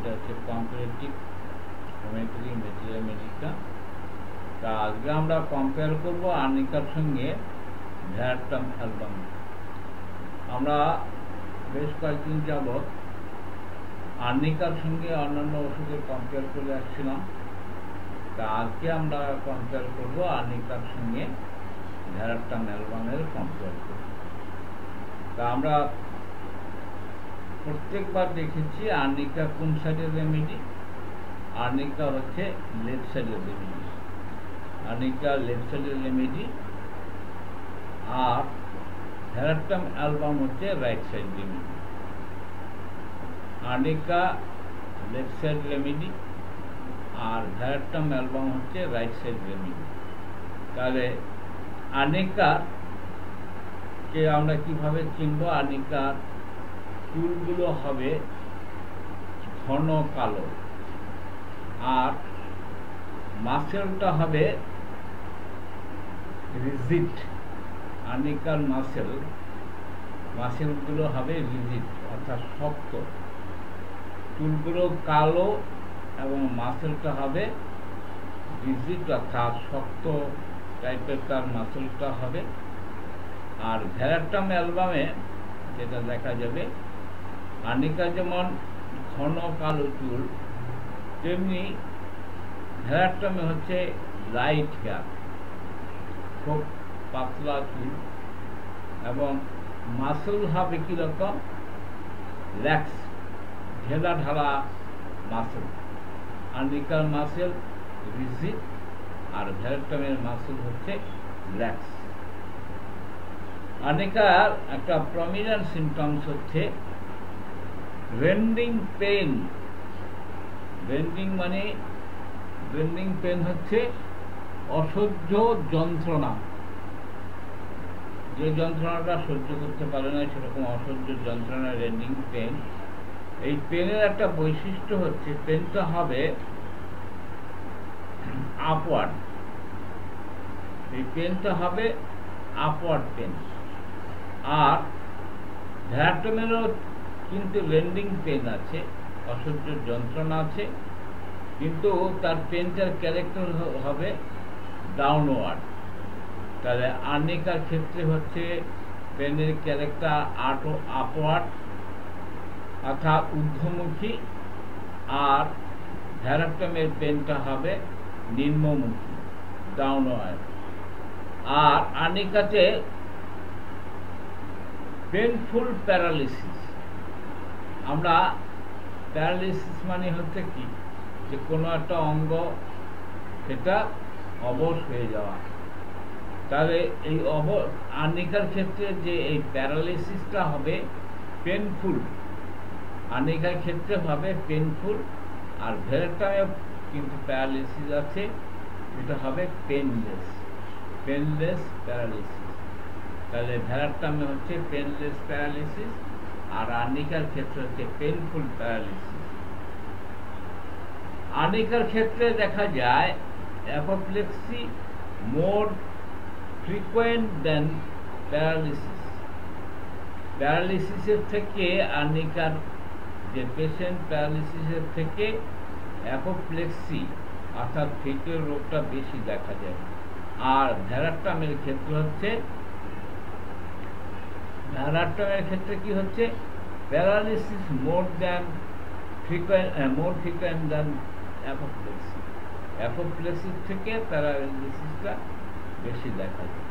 এটা হচ্ছে comparative homeopathy material Medica. তা আজকে আমরা কম্পেয়ার করব আর্নিকার সঙ্গে ভ্যারাট্টাম অ্যালবাম। আমরা বেশ কয়েকদিন যাবৎ আর্নিকার সঙ্গে অন্যান্য ওষুধের কম্পেয়ার করে আসছিলাম। তা আজকে আমরা কম্পেয়ার করব আর্নিকার সঙ্গে ভ্যারাট্টাম অ্যালবামের কম্পেয়ার করব। তা আমরা প্রত্যেকবার দেখেছি আর্নিকা কোন সাইডের রেমেডি। আর্নিকা হচ্ছে লেফট সাইডের রেমেডি, আর্নিকা লেফট সাইডের রেমেডি, আর ভ্যারাট্টাম অ্যালবাম হচ্ছে right side remedy. Arnica left side remedy আর ভ্যারাট্টাম অ্যালবাম হচ্ছে রাইট সাইড রেমেডি। তাহলে আর্নিকার কে আমরা কিভাবে চিনব? আর্নিকার চুলগুলো হবে ঘন কালো আর মাসেলটা হবে রিজিড। আর্নিকার মাসেলগুলো হবে রিজিড অর্থাৎ শক্ত, চুলগুলো কালো এবং মাসেলটা হবে রিজিড অর্থাৎ শক্ত টাইপের তার মাসেলটা হবে। আর ভ্যারাট্টাম অ্যালবামে যেটা দেখা যাবে, আর্নিকা যেমন ঘন কালো চুল, তেমনি ভ্যারাট্টামে হচ্ছে লাইট হেয়ার, খুব পাতলা চুল, এবং মাসেল হবে কীরকম ল্যাক্স, ঢেলা ঢালা মাসেল। আর্নিকার মাসেল রিজিড আর ভ্যারাট্টামের মাসেল হচ্ছে ল্যাক্স। আর্নিকার একটা প্রমিনেন্ট সিমটমস হচ্ছে রেন্ডিং পেন। রেন্ডিং পেন হচ্ছে অসহ্য যন্ত্রণা, যে যন্ত্রণাটা সহ্য করতে পারে না সেরকম অসহ্য যন্ত্রণা রেন্ডিং পেন। এই পেনের একটা বৈশিষ্ট্য হচ্ছে পেনটা হবে আপওয়ার্ড, এই পেনটা হবে আপওয়ার্ড পেন। আর ভ্যারাট্টামেরও কিন্তু রেন্ডিং পেন আছে, অসহ্য যন্ত্রণা আছে, কিন্তু তার পেনটার ক্যারেক্টার হবে ডাউনওয়ার্ড। তাহলে আর্নিকার ক্ষেত্রে হচ্ছে পেনের ক্যারেক্টার আপওয়ার্ড অর্থাৎ ঊর্ধ্বমুখী, আর ভ্যারাট্টামের পেনটা হবে নিম্নমুখী ডাউনওয়ার্ড। আর আর্নিকাতে পেনফুল প্যারালিসিস। আমরা প্যারালিসিস মানে হচ্ছে কি, যে কোনো একটা অঙ্গ সেটা অবশ হয়ে যাওয়া। তাহলে এই আর্নিকার ক্ষেত্রে যে এই প্যারালিসিসটা হবে পেনফুল, আর্নিকার ক্ষেত্রে হবে পেনফুল। আর ভ্যারাট্টামে কিন্তু প্যারালিসিস আছে, এটা হবে পেনলেস প্যারালিসিস। তাহলে ভ্যারাট্টামে হচ্ছে পেনলেস প্যারালিসিস আর আর্নিকার ক্ষেত্রে হচ্ছে পেনফুল প্যারালিসিস। আর্নিকার ক্ষেত্রে দেখা যায় অ্যাপোপ্লেক্সি মোর ফ্রিকোয়েন্ট দেন প্যারালিসিস। প্যারালিসিসের থেকে আর্নিকার যে পেশেন্ট প্যারালিসিসের থেকে অ্যাপোপ্লেক্সি অর্থাৎ ফিটের রোগটা বেশি দেখা যায়। আর ভ্যারাট্টামের ক্ষেত্রে কি হচ্ছে প্যারালিসিস মোর ফ্রিকোয়েন্ট দেন অ্যাপোপ্লেক্সি। অ্যাপোপ্লেক্সির থেকে প্যারালিসিসটা বেশি দেখা যায়।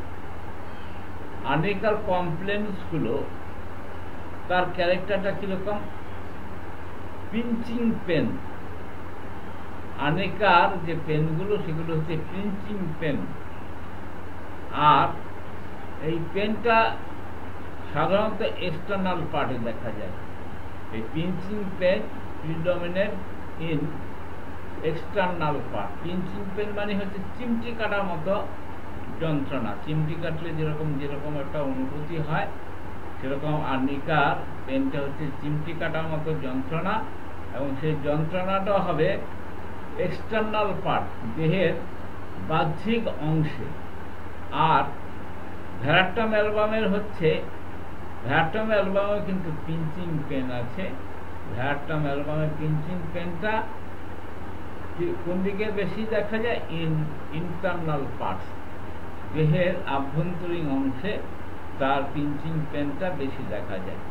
আর্নিকার কমপ্লেন্টসগুলো তার ক্যারেক্টারটা কিরকম? Pinching pen. আর্নিকার যে পেনগুলো সেগুলো হচ্ছে পিঞ্চিং পেন। আর এই পেনটা সাধারণত এক্সটার্নাল পার্টে দেখা যায়। এই pinching pain predominant in external part. Pinching pain মানে হচ্ছে চিমটি কাটার মতো যন্ত্রণা। চিমটি কাটলে যেরকম একটা অনুভূতি হয়, সেরকম আর্নিকার পেনটা হচ্ছে চিমটি কাটার মতো যন্ত্রণা, এবং সেই যন্ত্রণাটা হবে এক্সটার্নাল পার্ট, দেহের বাহ্যিক অংশে। আর ভ্যারাট্টাম অ্যালবামে কিন্তু পিঞ্চিং পেন আছে, ভ্যারাট্টাম অ্যালবামের পিঞ্চিং পেনটা কোন দিকে বেশি দেখা যায়? ইন্টারনাল পার্টস, দেহের আভ্যন্তরীণ অংশে তার পিঞ্চিং পেনটা বেশি দেখা যায়।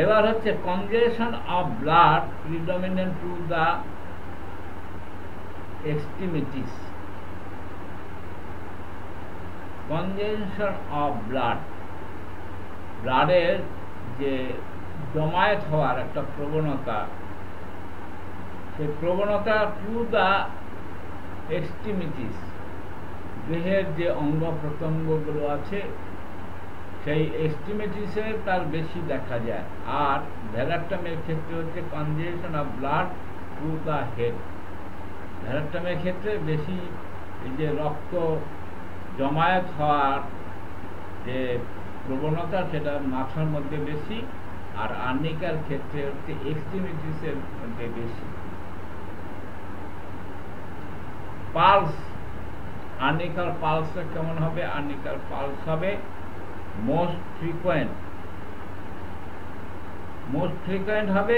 এবার হচ্ছে congestion of blood predominant to the extremities. কনজেশন of ব্লাডের যে জমায়েত হওয়ার একটা প্রবণতা, সেই প্রবণতা টু দ্য এক্সট্রিমিটিস, দেহের যে অঙ্গ প্রত্যঙ্গগুলো আছে সেই এক্সট্রিমিটিসে তার বেশি দেখা যায়। আর ভ্যারাট্টামের ক্ষেত্রে হচ্ছে congestion of blood to the head. ভ্যারাট্টামের ক্ষেত্রে বেশি এই যে রক্ত জমায়েত হওয়ার যে প্রবণতা সেটা মাথার মধ্যে বেশি, আর আর্নিকার ক্ষেত্রে হচ্ছে এক্সট্রিমিটিসের মধ্যে বেশি। পালস, আর্নিকার পালসটা কেমন হবে? আর্নিকার পালস হবে মোস্ট ফ্রিকোয়েন্ট হবে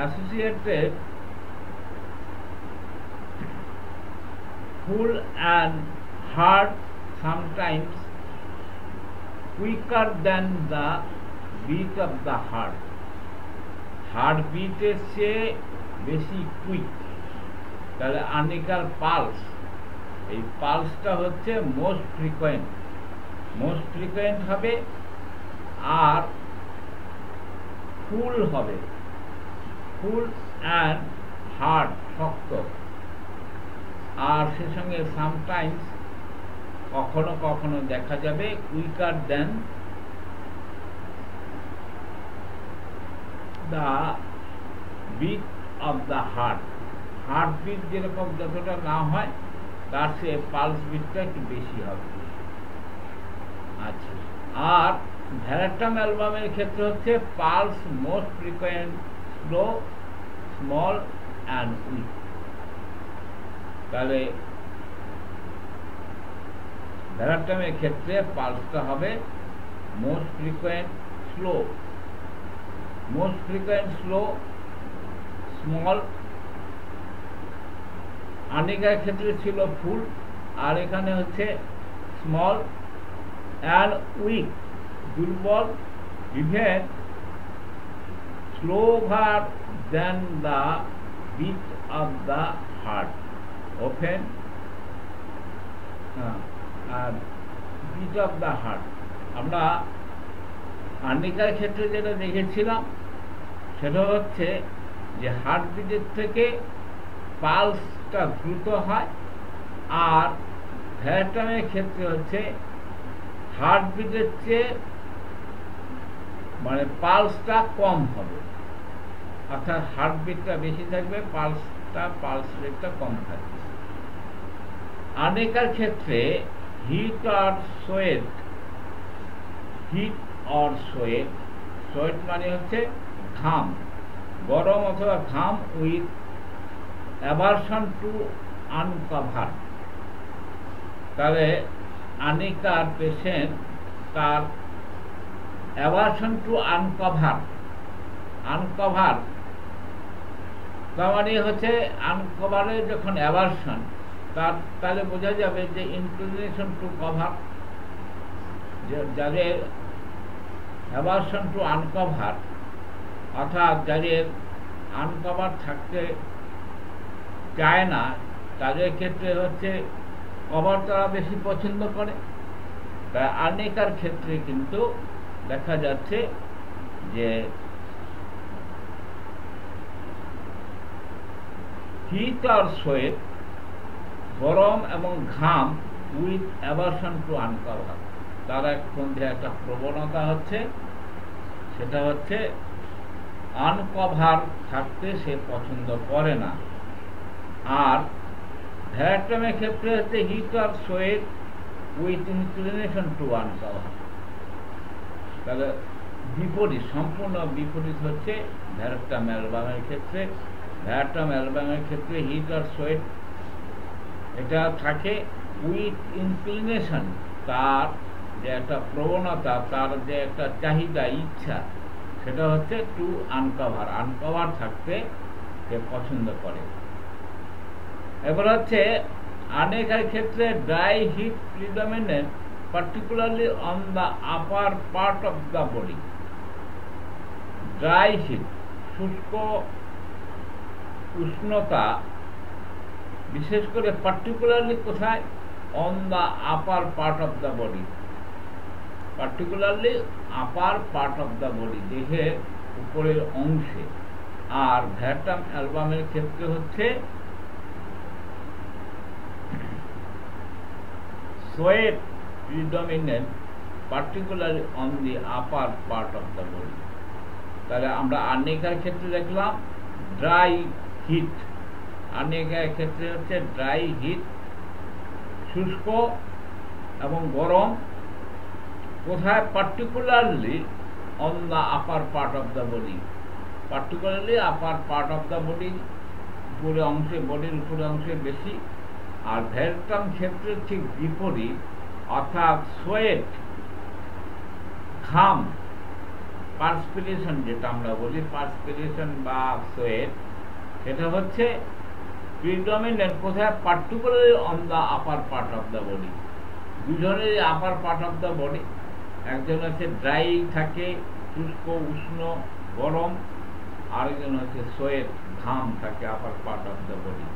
associated full and hard, sometimes quicker than the beat of the heart. Heart বিটের চেয়ে বেশি কুইক, তাহলে আর্নিকার পালস, এই পালসটা হচ্ছে মোস্ট ফ্রিকোয়েন্ট হবে, আর ফুল হবে, ফুল অ্যান্ড হার্ড, শক্ত, আর সে সঙ্গে সামটাইমস কখনো কখনো দেখা যাবে quicker than the beat of the heart. Heart beat যেরকম যতটা না হয় তার সে পালস বিটটা একটু বেশি হবে। আচ্ছা, আর ভ্যারাট্টাম অ্যালবামের ক্ষেত্রে হচ্ছে pulse most frequent, slow, small and weak. তাহলে ভ্যারাট্টামের ক্ষেত্রে পালসটা হবে মোস্ট ফ্রিকোয়েন্ট স্লো, স্মল। আর্নিকার ক্ষেত্রে ছিল ফুল, আর এখানে হচ্ছে স্মল অ্যান্ড উইক, দুর্বল, even slower than the beat of the heart, open আর বিট অফ দ্য হার্ট। আমরা আর্নিকার ক্ষেত্রে যেটা দেখেছিলাম সেটা হচ্ছে যে হার্ট বিটের থেকে পালসটা দ্রুত হয়, আর ভ্যারাট্টামের ক্ষেত্রে হচ্ছে হার্ট বিটের চেয়ে মানে পালসটা কম হবে, অর্থাৎ হার্ট বিটটা বেশি থাকবে, পালস রেটটা কম থাকবে। আর্নিকার ক্ষেত্রে হিট অর সোয়েট মানে হচ্ছে ঘাম, গরম অথবা ঘাম, উইথ অ্যাভারশন টু আনকভার। তাহলে আর্নিকার পেশেন্ট তার অ্যাভারশন টু আনকভার তার মানে হচ্ছে আনকভারে যখন অ্যাভারশন, তাহলে বোঝা যাবে যে ইনক্লিনেশন টু কভার, যাদের অ্যাভারশন টু আনকভার, অর্থাৎ যাদের আনকভার থাকতে চায় না, তাদের ক্ষেত্রে হচ্ছে কভার তারা বেশি পছন্দ করে। তাই আর্নিকার ক্ষেত্রে কিন্তু দেখা যাচ্ছে যে হিট আর সোয়েট, গরম এবং ঘাম, উইথ অ্যাভারশন টু আনকভার, তার মধ্যে একটা প্রবণতা হচ্ছে, সেটা হচ্ছে আনকভার থাকতে সে পছন্দ করে না। আর ভ্যারাট্টামের ক্ষেত্রে হচ্ছে হিট আর sweat with inclination to uncover. তাহলে বিপরীত, সম্পূর্ণ বিপরীত হচ্ছে ভ্যারাট্টাম অ্যালবামের ক্ষেত্রে ভায়ারটাম অ্যালবামের ক্ষেত্রে হিট আর সোয়েট এটা থাকে উইথ ইনক্লিনেশন, তার যে একটা প্রবণতা, তার যে একটা চাহিদা, ইচ্ছা, সেটা হচ্ছে টু আনকভার থাকতে সে পছন্দ করে। এবার হচ্ছে অনেকের ক্ষেত্রে dry heat predominant particularly on the upper part of the body. Dry heat, শুষ্ক উষ্ণতা বিশেষ করে পার্টিকুলারলি কোথায়? On the upper part of the body, particularly upper part of the body, দেহের উপরের অংশে। আর ভায়ারটাম অ্যালবামের ক্ষেত্রে হচ্ছে sweat predominant particularly on the upper part of the body. তাহলে আমরা আর্নিকার ক্ষেত্রে দেখলাম ড্রাই হিট, আর্নিকার ক্ষেত্রে হচ্ছে ড্রাই হিট, শুষ্ক এবং গরম। কোথায়? Particularly on the upper part of the body, particularly upper part of the body, উপরে অংশে, বডির উপরে অংশে বেশি। আর ভায়ারটাম ক্ষেত্রের ঠিক বিপরীত, অর্থাৎ সোয়েট, ঘাম, পার্সপিরেশন যেটা আমরা বলি, পার্সপিরেশন বা সোয়েট, সেটা হচ্ছে প্রিডমিনেন্ট কোথায়? Particularly on the upper part of the body. দুজনের upper part of the body, একজন হচ্ছে ড্রাই থাকে, শুষ্ক, উষ্ণ, গরম, আরেকজন হচ্ছে সোয়েট, ঘাম থাকে upper part of the body.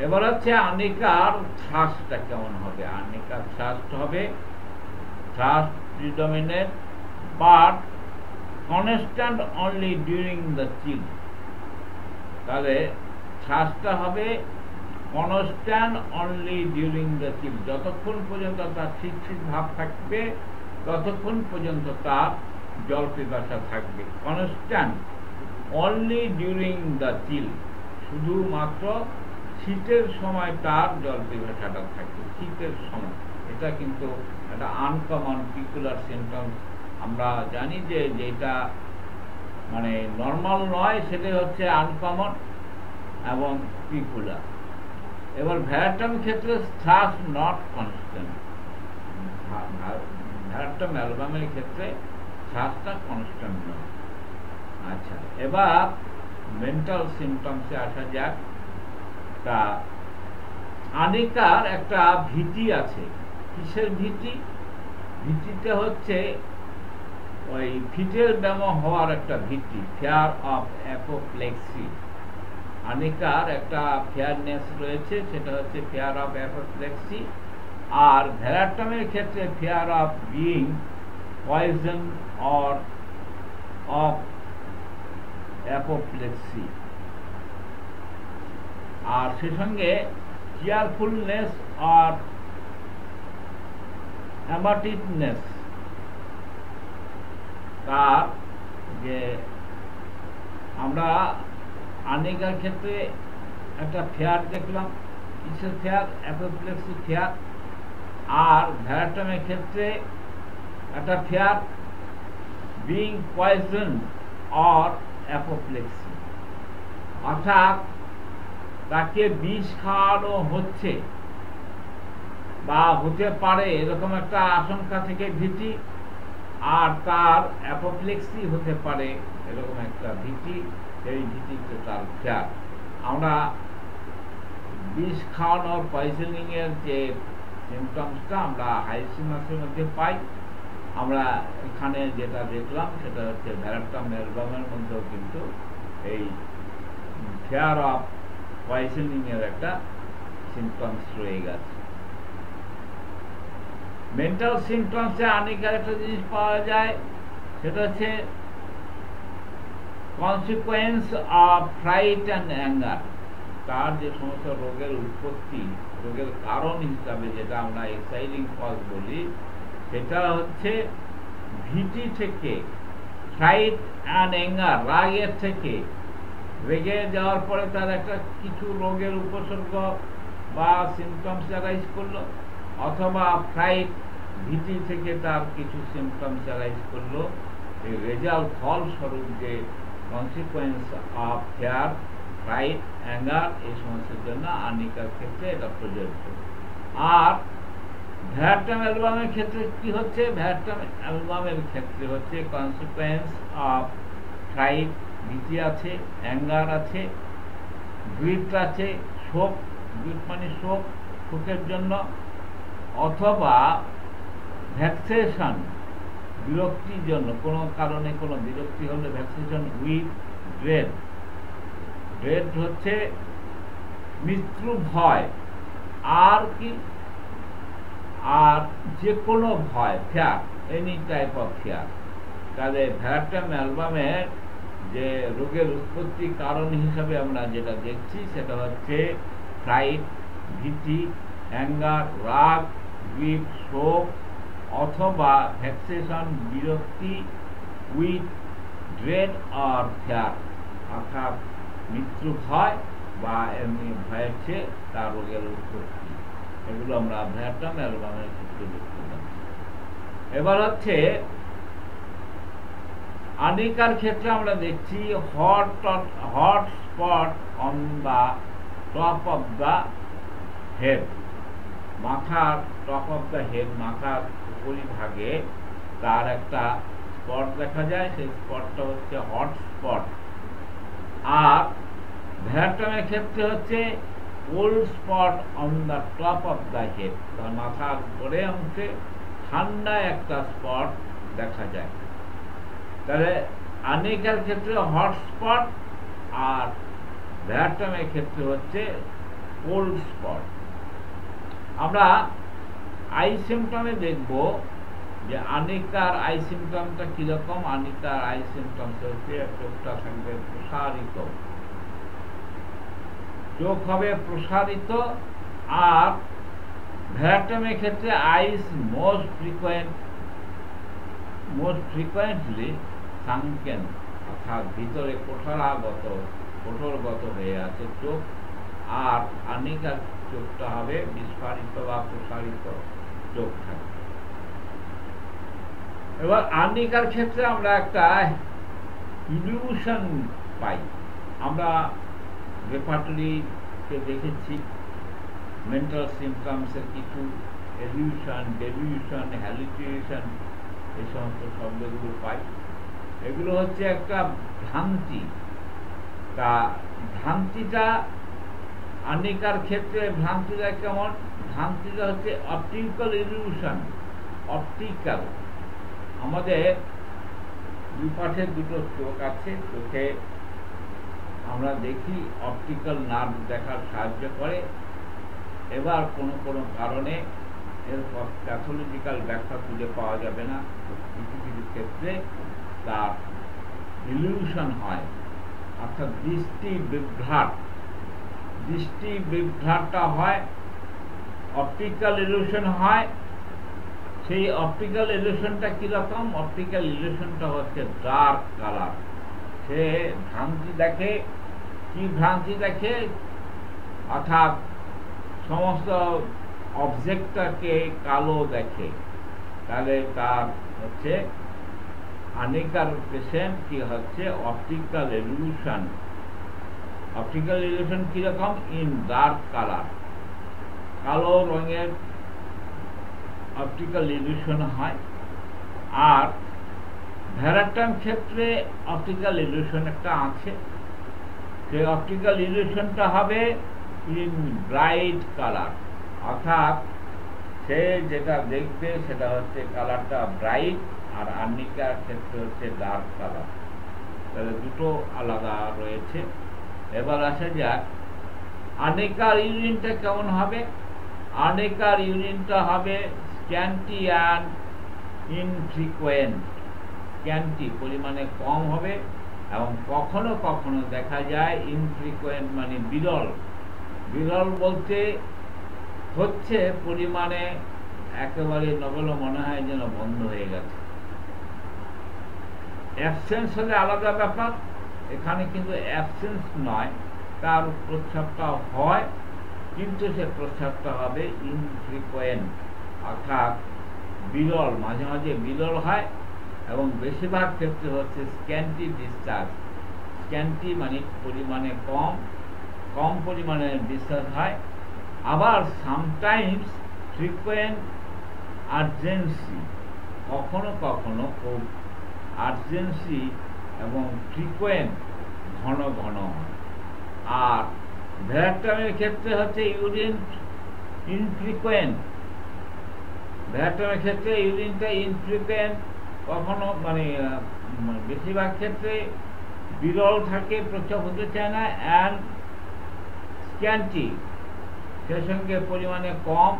এবার হচ্ছে আর্নিকার থ্রাস্টটা কেমন হবে? আর্নিকার থ্রাস্ট হবে thirst predominant but constant only during the chill. তাহলে থ্রাস্টটা হবে constant only during the chill, যতক্ষণ পর্যন্ত তার শীত ভাব থাকবে ততক্ষণ পর্যন্ত তার জল পিপাসা থাকবে। Constant only during the chill, শুধুমাত্র শীতের সময় তার জল পিপাসাটা থাকে, শীতের সময়। এটা কিন্তু একটা আনকমন পিকুলার সিমটমস। আমরা জানি যে যেটা মানে নর্মাল নয় সেটাই হচ্ছে আনকমন এবং পিকুলার। এবার ভায়ারটাম ক্ষেত্রে থ্রাস্ট নট কনস্ট্যান্ট, ভায়ারটাম অ্যালবামের ক্ষেত্রে থ্রাস্টটা কনস্ট্যান্ট নয়। আচ্ছা, এবার মেন্টাল সিমটমসে আসা যাক। তা আর্নিকার একটা ভীতি আছে। কিসের ভীতি? ভীতিটা হচ্ছে ওই ফিটের ব্যামো হওয়ার একটা ভীতি, ফিয়ার অফ অ্যাপোপ্লেক্সি। আর্নিকার একটা ফেয়ারনেস রয়েছে, সেটা হচ্ছে ফিয়ার অফ অ্যাপোপ্লেক্সি। আর ভায়ারটামের ক্ষেত্রে fear of being poison or of apoplexy. আর সে সঙ্গে চিয়ারফুলনেস আর অ্যামাটিভনেস, তার যে আমরা আর্নিকার ক্ষেত্রে একটা ফেয়ার দেখলাম, কিসের ফেয়ার? অ্যাপোপ্লেক্সি ফেয়ার। আর ভায়ারটামের ক্ষেত্রে একটা ফেয়ার বিইং পয়জন অর অ্যাপোপ্লেক্সি, অর্থাৎ তাকে বিষ খাওয়ানো হচ্ছে বা হতে পারে এরকম একটা আশঙ্কা থেকে ভীতি, আর তার অ্যাপোপ্লেক্সি হতে পারে এরকম একটা ভীতি, সেই ভীতিতে তার ফেয়ার। আমরা বিষ খাওয়ানোর পয়জনিং এর যে সিমটমসটা আমরা হাইসিমাসের মধ্যে পাই, আমরা এখানে যেটা দেখলাম সেটা হচ্ছে ভায়ারটাম অ্যালবামের মধ্যেও কিন্তু এই ফেয়ার অফ পয়জনিং এর একটা সিমটমস রয়ে গেছে। মেন্টাল সিমটমসে আর্নিকার একটা জিনিস পাওয়া যায়, সেটা হচ্ছে consequence of fruit and anger. তার যে সমস্ত রোগের উৎপত্তি, রোগের কারণ হিসাবে যেটা আমরা এক্সাইটিং কজ বলি, সেটা হচ্ছে ভীতি থেকে, ফ্রাইট অ্যান্ড অ্যাঙ্গার, রাগের থেকে। রেগে যাওয়ার পরে তার একটা কিছু রোগের উপসর্গ বা সিমটমস অ্যারাইজ করলো, অথবা ফ্রাইট, ভীতি থেকে তার কিছু সিমটমস অ্যারাইজ করলো। এই রেজাল্ট, ফলস্বরূপ যে consequence of fair fried, anger, এই সমস্যার জন্য আর্নিকার ক্ষেত্রে এটা প্রযোজ্য। আর ভায়ারটাম অ্যালবামের ক্ষেত্রে কি হচ্ছে? ভায়ারটাম অ্যালবামের ক্ষেত্রে হচ্ছে কনসিকুয়েন্স অফ ফ্রাইড, ভীতি আছে, অ্যাঙ্গার আছে, গ্রিফ আছে, শোক, গ্রিফ মানে শোক, শোকের জন্য, অথবা ভ্যাক্সেশন, বিরক্তির জন্য, কোনো কারণে কোনো বিরক্তি হলে ভ্যাক্সেশন উইথ ড্রেড। ড্রেড হচ্ছে মৃত্যু ভয়, আর কি? আর যে কোনো ভয়, fear, any type of fear. তাহলে ভায়ারটাম অ্যালবামের যে রোগের উৎপত্তি কারণ হিসাবে আমরা যেটা দেখছি সেটা হচ্ছে ফ্রাইড, ভীতি, অ্যাঙ্গার, রাগ, গ্রিফ, শোক, অথবা ভ্যাক্সেশন, বিরক্তি, উইথ ড্রেড অর ফিয়ার, অর্থাৎ মৃত্যু ভয় বা এমনি ভয়ের চেয়ে তার রোগের উৎপত্তি। এগুলো আমরা ভায়ারটাম অ্যালবামের ক্ষেত্রে দেখতে পাচ্ছি। এবার হচ্ছে আর্নিকার ক্ষেত্রে আমরা দেখছি hot spot on the top of the head, মাথার টপ অফ দা হেড, মাথার উপরিভাগে তার একটা স্পট দেখা যায়, সেই স্পটটা হচ্ছে হট স্পট। আর ভায়ারটামের ক্ষেত্রে হচ্ছে cold spot on the top of the head, তার মাথার উপরে অংশে ঠান্ডা একটা স্পট দেখা যায়। তাহলে আর্নিকার ক্ষেত্রে হট স্পট, আর ভায়ারটামের ক্ষেত্রে হচ্ছে কোল্ড স্পট। আমরা আই সিমটমে দেখব যে আর্নিকার আই সিমটমটা কিরকম। আর্নিকার আই সিমটম হচ্ছে চোখটা থাকবে প্রসারিত, চোখ হবে প্রসারিত। আর ভায়ারটামের ক্ষেত্রে আইস মোস্ট ফ্রিকোয়েন্টলি সানকেন, অর্থাৎ ভিতরে কোঠরগত হয়ে আছে চোখ। আর আর্নিকার চোখটা হবে বিস্ফারিত বা প্রসারিত চোখ থাকবে। এবার আর্নিকার ক্ষেত্রে আমরা একটা ইলিউশন পাই। আমরা রেপার্টরিতে দেখেছি মেন্টাল সিমটমসের কিছু এলিউশন, ডেলিউশন, হ্যালুসিনেশন, এই সমস্ত শব্দগুলো পাই। এগুলো হচ্ছে একটা ভ্রান্তি। তা ভ্রান্তিটা আর্নিকার ক্ষেত্রে ভ্রান্তিটা কেমন? ভ্রান্তিটা হচ্ছে অপটিক্যাল ইলিউশন। অপটিক্যাল, আমাদের দুই পাশে দুটো চোখ আছে, চোখে আমরা দেখি, অপটিক্যাল নার্ভ দেখার সাহায্য করে। এবার কোনো কোনো কারণে এর প্যাথোলজিক্যাল ব্যাখ্যা খুঁজে পাওয়া যাবে না, কিছু কিছু ক্ষেত্রে তার ইলিউশন হয়, অর্থাৎ দৃষ্টি বিভ্রাটটা হয়, অপটিক্যাল ইলিউশন হয়। সেই অপটিক্যাল ইলিউশনটা কিরকম? অপটিক্যাল ইলিউশনটা হচ্ছে ডার্ক কালার। সে ভ্রান্তি দেখে, কি ভ্রান্তি দেখে? অর্থাৎ সমস্ত অবজেক্টটাকে কালো দেখে। তাহলে তার হচ্ছে আর্নিকার পেশেন্ট কি হচ্ছে অপটিক্যাল ইলিউশন। অপটিক্যাল ইলিউশন কিরকম? ইন ডার্ক কালার, কালো রঙের অপটিক্যাল ইলিউশন হয়। আর ভায়ারটাম ক্ষেত্রে অপটিক্যাল ইলিউশন একটা আছে, সেই অপটিক্যাল ইলিউশনটা হবে ইন ব্রাইট কালার, অর্থাৎ সে যেটা দেখবে সেটা হচ্ছে কালারটা ব্রাইট, আর আর্নিকার ক্ষেত্রে হচ্ছে ডার্ক কালার। তাহলে দুটো আলাদা রয়েছে। এবার আসা যাক আর্নিকার ইউরিনটা কেমন হবে। আর্নিকার ইউরিনটা হবে স্ক্যান্টি অ্যান্ড ইনফ্রিকুয়েন্ট। স্ক্যান্টি পরিমাণে কম হবে, এবং কখনো কখনো দেখা যায় ইনফ্রিকুয়েন্ট মানে বিরল। বিরল বলতে হচ্ছে পরিমাণে একেবারে নগণ্য, মনে হয় যেন বন্ধ হয়ে গেছে। অ্যাবসেন্স হলে আলাদা ব্যাপার, এখানে কিন্তু অ্যাবসেন্স নয়, তার প্রস্রাবটা হয়, কিন্তু সে প্রস্রাবটা হবে ইনফ্রিকুয়েন্ট, অর্থাৎ বিরল, মাঝে মাঝে বিরল হয়, এবং বেশিরভাগ ক্ষেত্রে হচ্ছে স্ক্যান্টি ডিসচার্জ। স্ক্যান্টি মানে পরিমাণে কম, কম পরিমাণে ডিসচার্জ হয়। আবার সামটাইমস ফ্রিকোয়েন্ট আর্জেন্সি, কখনো কখনো খুব আর্জেন্সি এবং ফ্রিকোয়েন্ট ঘন ঘন হয়। আর ভ্যারাক্টমির ক্ষেত্রে হচ্ছে ইউরিন ইনফ্রিকোয়েন্ট, ভ্যারাক্টমির ক্ষেত্রে ইউরিনটা ইনফ্রিকোয়েন্ট, কখনো মানে বেশিরভাগ ক্ষেত্রে বিরল থাকে, প্রস্রাব হতে চায় না, অ্যান্ড স্ক্যান্টি সে সঙ্গে পরিমাণে কম,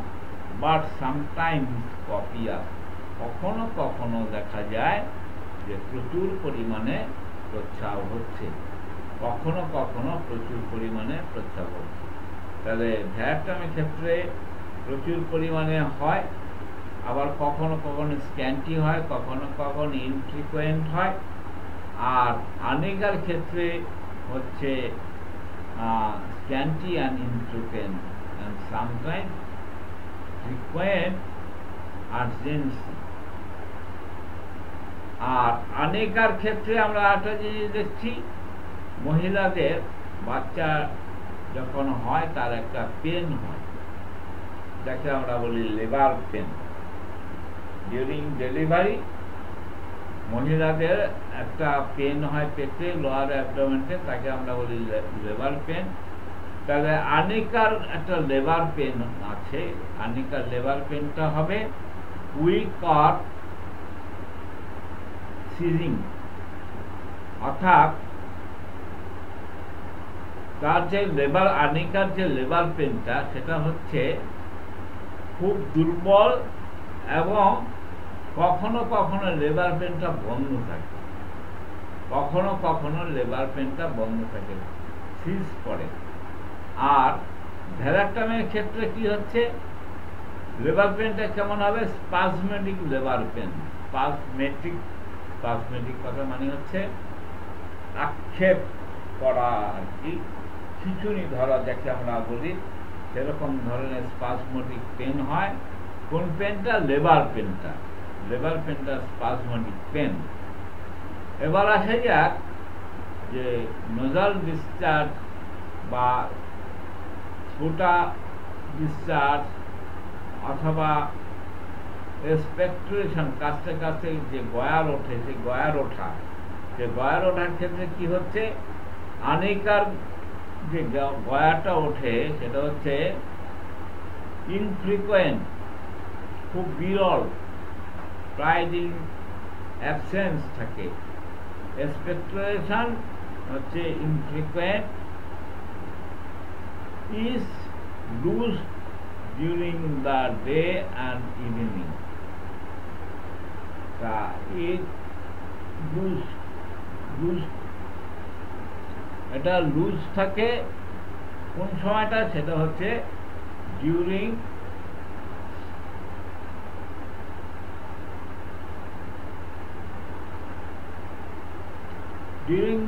বাট সামটাইমস কপিয়াস, কখনো কখনো দেখা যায় যে প্রচুর পরিমাণে প্রস্রাব হচ্ছে, কখনো কখনো প্রচুর পরিমাণে প্রস্রাব হচ্ছে। তাহলে ভ্যারাক্টমির ক্ষেত্রে প্রচুর পরিমাণে হয়, আবার কখনো কখনো স্ক্যান্টি হয়, কখনো কখনো ইনফ্রিকোয়েন্ট হয়। আর আর্নিকার ক্ষেত্রে হচ্ছে scanty and infrequent and sometimes frequent urgency. আর আর্নিকার ক্ষেত্রে আমরা একটা জিনিস দেখছি, মহিলাদের বাচ্চা যখন হয় তার একটা পেন হয়, যাকে আমরা বলি লেবার পেন। ডিউরিং ডেলিভারি মহিলাদের একটা পেন হয় পেটে, লোয়ার অ্যাবডোমেনে, তাকে আমরা বলি লেবার পেন। তাহলে আর্নিকার একটা লেবার পেন আছে। আর্নিকার লেবার পেনটা হবে উইক অর সিজিং, অর্থাৎ তার যে লেবার আর্নিকার যে লেবার পেনটা সেটা হচ্ছে খুব দুর্বল, এবং কখনো কখনো লেবার পেনটা বন্ধ থাকে, কখনো কখনো লেবার পেনটা বন্ধ থাকে, সিজ করে। আর ভ্যারাক্টমির ক্ষেত্রে কি হচ্ছে, লেবার পেনটা কেমন হবে, স্পাজমেটিক লেবার পেন। স্পাজমেটিক কথা মানে হচ্ছে আক্ষেপ করা আর কি, খিচুড়ি ধরা যাকে আমরা বলি, সেরকম ধরনের স্পাজমেটিক পেন হয়। কোন পেনটা? লেবার পেনটা। লেবার পেনটা স্পাজমেটিক পেন। এবার আসা যাক যে নোজাল ডিসচার্জ বা স্পুটা ডিসচার্জ অথবা এক্সপেক্ট্রেশন, কাছতে কাছতে যে গয়ার ওঠে, সেই গয়ার ওঠা, যে গয়ার ওঠার ক্ষেত্রে কি হচ্ছে, আর্নিকার যে গয়াটা ওঠে সেটা হচ্ছে ইনফ্রিকোয়েন্ট, খুব বিরল, প্রায় দিন অ্যাবসেন্স থাকে। এক্সপেক্ট্রেশন হচ্ছে ইনফ্রিকোয়েন্ট, is loose during the day and evening. এটা লুজ থাকে কোন সময়টা, সেটা হচ্ছে during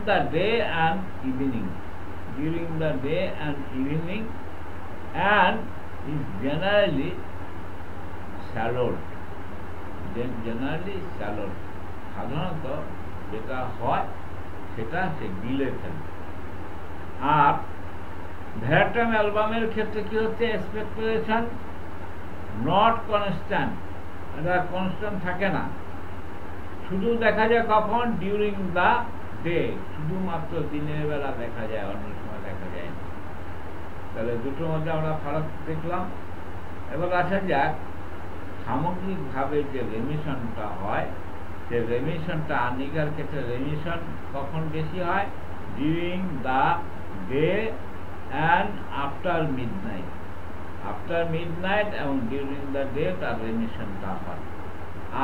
the day and evening, during the day and evening, and is generally shallowed, সাধারণত যেটা হয় সেটা সে গিলে ফেলে। আর ভ্যারাক্টমি অ্যালবামের ক্ষেত্রে কি হচ্ছে, এক্সপেক্টেশন নট কনস্ট্যান্ট, এটা কনস্ট্যান্ট থাকে না, শুধু দেখা যায় কখন, ডিউরিং দ্য ডে, শুধুমাত্র দিনের বেলা দেখা যায়, অন্য সময় দেখা যায় না। তাহলে দুটোর মধ্যে আমরা ফারাক দেখলাম। এবার আসা যাক সামগ্রিকভাবে যে রেমিশনটা হয়, সে রেমিশনটা আর্নিকার ক্ষেত্রে রেমিশন কখন বেশি হয়, during the day and after midnight, এবং ডিউরিং দ্য ডে তার রেমিশনটা হয়।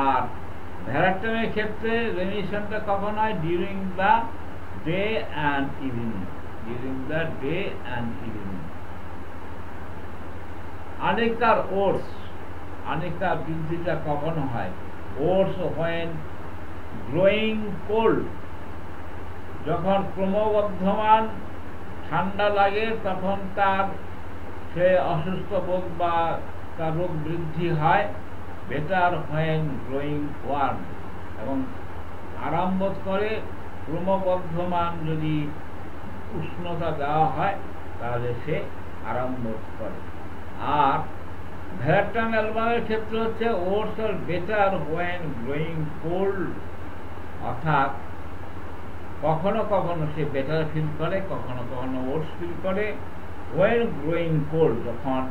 আর ভ্যারাক্টমির ক্ষেত্রে রেমিশনটা কখন হয়, during the day and evening, আর্নিকার ওটস, আর্নিকার বৃদ্ধিটা কখন হয়, ওটস হোয়েন গ্রোয়িং কোল্ড, যখন ক্রমবর্ধমান ঠান্ডা লাগে তখন তার সে অসুস্থ বোধ বা তার রোগ বৃদ্ধি হয়। বেটার হোয়েন গ্রোয়িং ওয়ার্ম, এবং আরাম বোধ করে ক্রমবর্ধমান যদি উষ্ণতা দেওয়া হয় তাহলে সে আরাম বোধ করে। আর ভ্যারাট্টাম অ্যালবামের ক্ষেত্রে হচ্ছে ওটস আর বেটার ওয়েন গ্রোয়িং কোল্ড, অর্থাৎ কখনো কখনো সে বেটার ফিল করে, কখনো কখনো ওটস ফিল করে ওয়েন গ্রোয়িং কোল্ড, যখন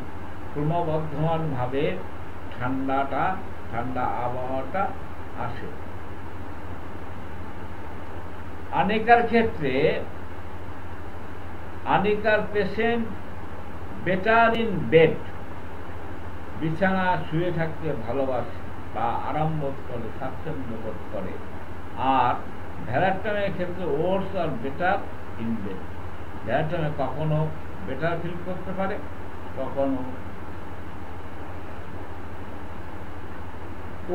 ক্রমবর্ধমানভাবে ঠান্ডা আবহাওয়াটা আসে। আনিকার ক্ষেত্রে আনিকার পেশেন্ট বেটার ইন বেড, বিছানা শুয়ে থাকতে ভালোবাসে বা আরাম বোধ করে, স্বাচ্ছন্দ্য বোধ করে। আর ভ্যারাট্টামের ক্ষেত্রে ওটস আর বেটার ইন বেড, ভ্যারাট্টামে কখনো বেটার ফিল করতে পারে, কখনো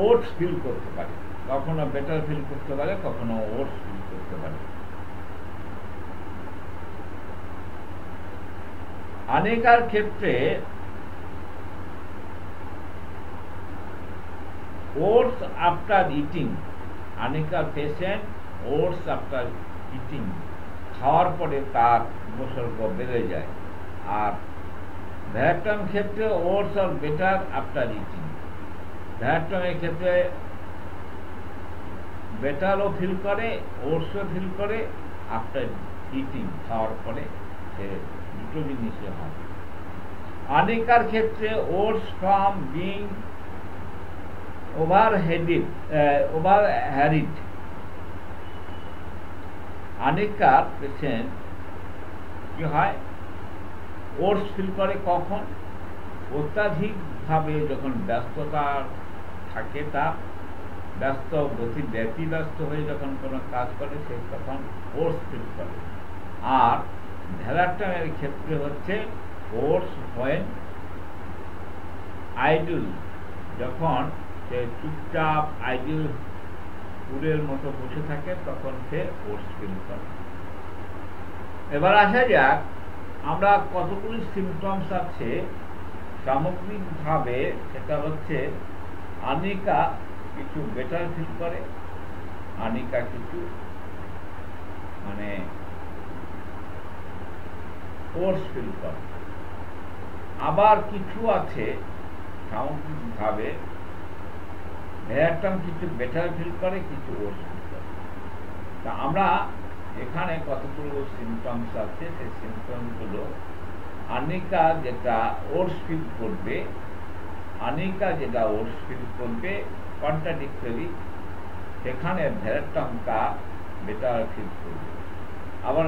ওটস ফিল করতে পারে, কখনো বেটার ফিল করতে পারে, কখনো ওটস ফিল করতে পারে। আনিকার ক্ষেত্রে ওটস আফটার ইটিং, আনিকার পেশেন্ট ওটস আফটার ইটিং, খাওয়ার পরে তার উপসর্গ বেড়ে যায়। আর ভ্যারাট্টাম ক্ষেত্রে ওটস আর বেটার আফটার ইটিং, ভ্যারাট্টামের ক্ষেত্রে বেটারও ফিল করে, ওটসও ফিল করে, আফটার ইটিং, খাওয়ার পরে সে দুটো জিনিসই হয়। আনিকার ক্ষেত্রে ওটস ফ্রম বিং ওভারহ্যারিড, আনিকার পেশেন্ট কি হয়, ওটস ফিল করে কখন, অত্যাধিকভাবে যখন ব্যস্ততা থাকে, তার ব্যস্ত হয়ে যখন কোনো কাজ করে সে তখন ওটস ফিল করে। আর ভ্যারাট্টামের ক্ষেত্রে হচ্ছে ওটস হোয়েন আইডল, যখন সে চুপচাপ আইডল পুরের মতো বসে থাকে তখন সে ওটস ফিল করে। এবার আসা যাক, আমরা কতগুলি সিমটমস আছে সামগ্রিকভাবে, সেটা হচ্ছে আনিকা কিছু বেটার ফিল করে, আনিকা কিছু ওটস ফিল করে। আবার কিছু আছে সামগ্রিকভাবে ভ্যারাট্টাম কিছু বেটার ফিল করে, কিছু ওটস ফিল করে। তা আমরা এখানে কতগুলো সিমটমস আছে, সেই সিমটমগুলো আনিকা যেটা ওটস ফিল করবে, কন্ট্রাডিক্টরি, সেখানে ভ্যারাট্টামটা বেটার ফিল করবে। আবার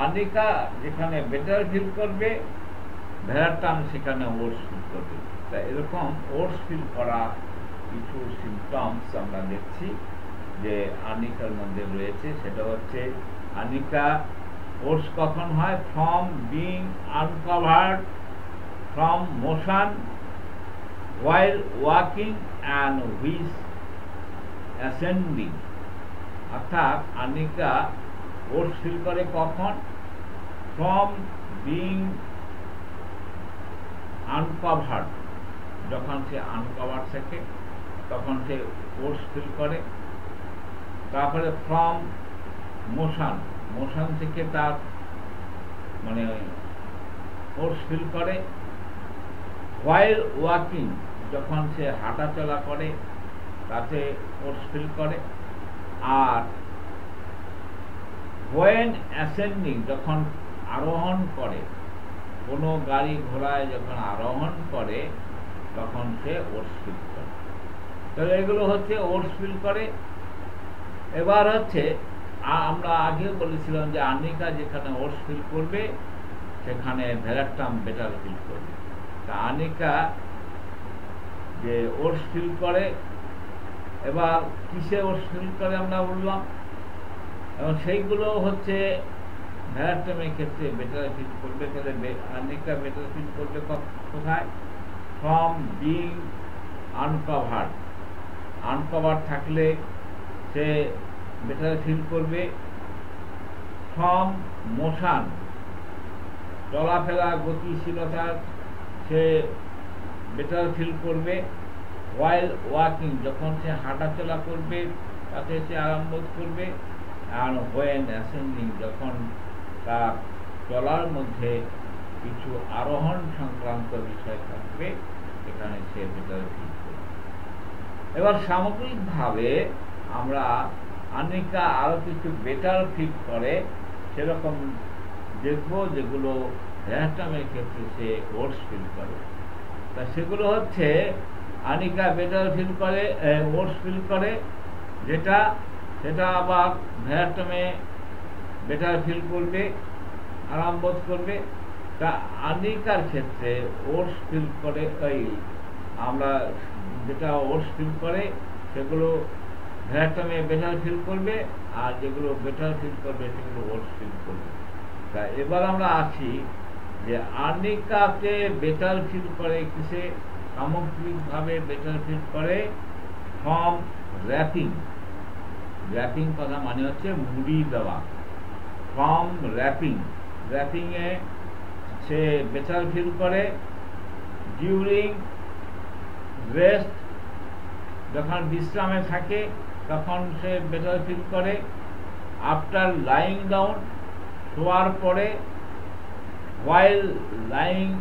আনিকা যেখানে বেটার ফিল করবে, ভ্যারাট্টাম সেখানে ওটস ফিল করবে। তা এরকম ওটস ফিল করা কিছু সিমটমস আমরা দেখছি যে আনিকার মধ্যে রয়েছে। সেটা হচ্ছে আনিকা ওটস কখন হয়, from being uncovered from motion while walking and which ascending, অর্থাৎ আনিকা ওটস ফিল করে কখন, ফ্রম বিং আনকভার্ড, যখন সে আনকভার থাকে তখন সে ওটস ফিল করে। তারপরে ফ্রম মোশন থেকে তার ওটস ফিল করে। while walking, যখন সে হাঁটাচলা করে তাতে ওটস ফিল করে। আর when ascending, যখন আরোহণ করে, কোনো গাড়ি ঘোড়ায় যখন আরোহণ করে তখন সে ওটস ফিল করে। তাহলে এগুলো হচ্ছে ওটস ফিল করে। এবার হচ্ছে আমরা আগেও বলেছিলাম যে আনিকা যেখানে ওটস ফিল করবে সেখানে ভ্যারাট্টাম বেটার ফিল করবে। তা আনিকা যে ওটস ফিল করে, এবার কিসে ওটস ফিল করে আমরা বললাম, এবং সেইগুলো হচ্ছে ভ্যারাট্টামের ক্ষেত্রে বেটার ফিল করবে। তাহলে আনিকা বেটার ফিল করবে কোথায়, ফ্রম বিং আনকভার থাকলে সে বেটার ফিল করবে। ফ্রম মোশন, চলাফেরা গতিশীলতা সে বেটার ফিল করবে। while walking, যখন সে হাঁটাচলা করবে তাতে সে আরাম বোধ করবে। অ্যান্ড হোয়েন অ্যাসেন্ডিং, যখন তার চলার মধ্যে কিছু আরোহণ সংক্রান্ত বিষয় থাকবে, এখানে সে বেটার ফিল করবে। এবার সামগ্রিকভাবে আমরা আনিকা আরো কিছু বেটার ফিল করে সেরকম দেখব, যেগুলো র্যাটামের ক্ষেত্রে সে ওটস ফিল করে। তা সেগুলো হচ্ছে আনিকা বেটার ফিল করে, ওটস ফিল করে, সেটা আবার ভ্যারাটামে বেটার ফিল করবে, আরাম বোধ করবে। তা আনিকার ক্ষেত্রে ওটস ফিল করে, আমরা যেটা ওটস ফিল করে সেগুলো ভ্যারাটামে বেটার ফিল করবে, আর যেগুলো বেটার ফিল করবে সেগুলো ওটস ফিল করবে। তা এবার আমরা আসি যে আনিকাতে বেটার ফিল করে কিসে, সামগ্রিকভাবে বেটার ফিল করে ফ্রম র্যাপিং। র্যাপিং কথা মানে হচ্ছে মুড়ি দেওয়া। ফ্রম র্যাপিংয়ে সে বেটার ফিল করে। ডিউরিং রেস্ট, যখন বিশ্রামে থাকে তখন সে বেটার ফিল করে। আফটার লাইং ডাউন, শোয়ার পরে। while lying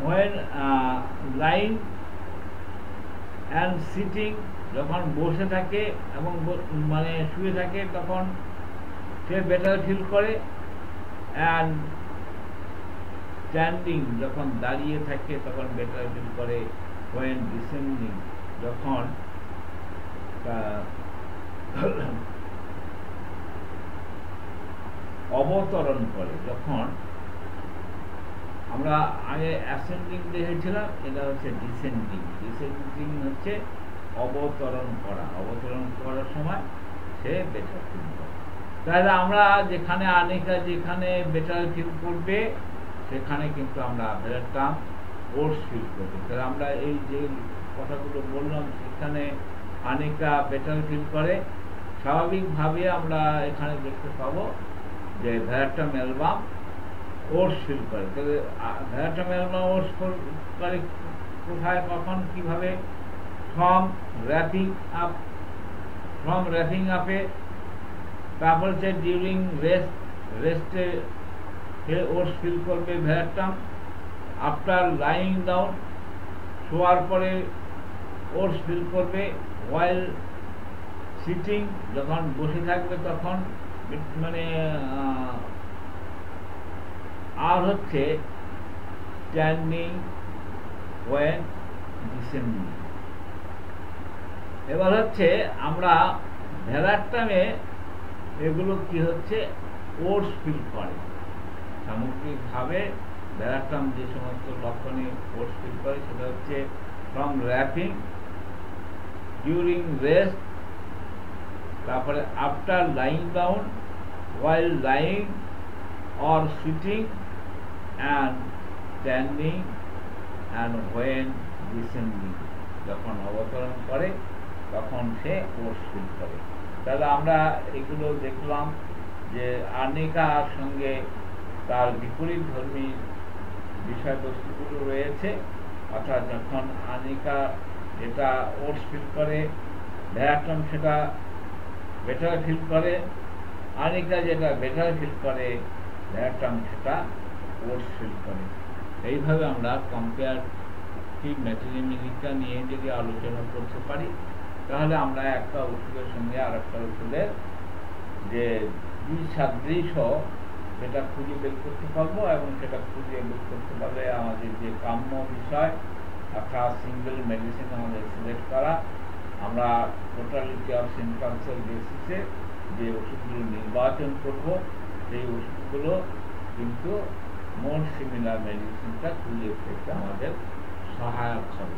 when lying and sitting, যখন বসে থাকে এবং মানে শুয়ে থাকে তখন সে বেটার ফিল করে। অ্যান্ড স্ট্যান্ডিং, যখন দাঁড়িয়ে থাকে তখন বেটার ফিল করে। when descending, যখন অবতরণ করে। যখন আমরা আগে অ্যাসেন্ডিং দেখেছিলাম, এটা হচ্ছে ডিসেন্ডিং। ডিসেন্ডিং হচ্ছে অবতরণ করা। অবতরণ করার সময় সে বেটার ফিল করে। তাহলে আমরা যেখানে আনিকা যেখানে বেটার ফিল করবে সেখানে কিন্তু আমরা ভ্যারাটাম ওটস ফিল করবে। তাহলে আমরা এই যে কথাগুলো বললাম, সেখানে আনিকা বেটার ফিল করে, স্বাভাবিকভাবে আমরা এখানে দেখতে পাবো যে ভ্যারাটাম অ্যালবাম ওটস ফিল করে। তাহলে ভ্যারাটাম অ্যালবাম ওটস করে কোথায়, কখন, কিভাবে? ফ্রম র্যাপিং আপে। তারপর হচ্ছে ডিউরিং রেস্টে সে ওটস ফিল করবে ভ্যারাটাম। আফটার লাইং ডাউন, শোয়ার পরে ওটস ফিল করবে। while সিটিং, যখন বসে থাকবে তখন মানে। আর হচ্ছে স্ট্যান্ডিং when descending। এবার হচ্ছে আমরা ভ্যারাটামে এগুলো কি হচ্ছে ওটস ফিল করে। সামগ্রিকভাবে ভ্যারাটাম যে সমস্ত লক্ষণে ওটস ফিল করে সেটা হচ্ছে ফ্রম র্যাপিং, ডিউরিং রেস্ট, তারপরে after lying down, while lying or sitting, and standing, and when descending, যখন অবতরণ করে তখন সে ওটস ফিল করে। তাহলে আমরা এগুলো দেখলাম যে আনিকার সঙ্গে তার বিপরীত ধর্মী বিষয়বস্তুগুলো রয়েছে। অর্থাৎ যখন আনিকা যেটা ওটস ফিল করে, ভ্যারাটাম সেটা বেটার ফিল করে। আনিকা যেটা বেটার ফিল করে, ভ্যারাটাম সেটা ওটস ফিল করে। এইভাবে আমরা কম্পেয়ারটিভ ম্যাট্রিমিনিকা নিয়ে যদি আলোচনা করতে পারি, তাহলে আমরা একটা ওষুধের সঙ্গে আর একটা ওষুধের যে সাদৃশ্য সেটা খুঁজে বের করতে পারবো, এবং সেটা খুঁজে বের করতে পারলে আমাদের যে কাম্য বিষয়, অর্থাৎ সিঙ্গেল মেডিসিন আমাদের সিলেক্ট করা, আমরা টোটালিটি অফ সিমটমসের বেসিসে যে ওষুধগুলো নির্বাচন করব, সেই ওষুধগুলো কিন্তু মোর সিমিলার মেডিসিনটা খুঁজে পেতে আমাদের সহায়ক হবে।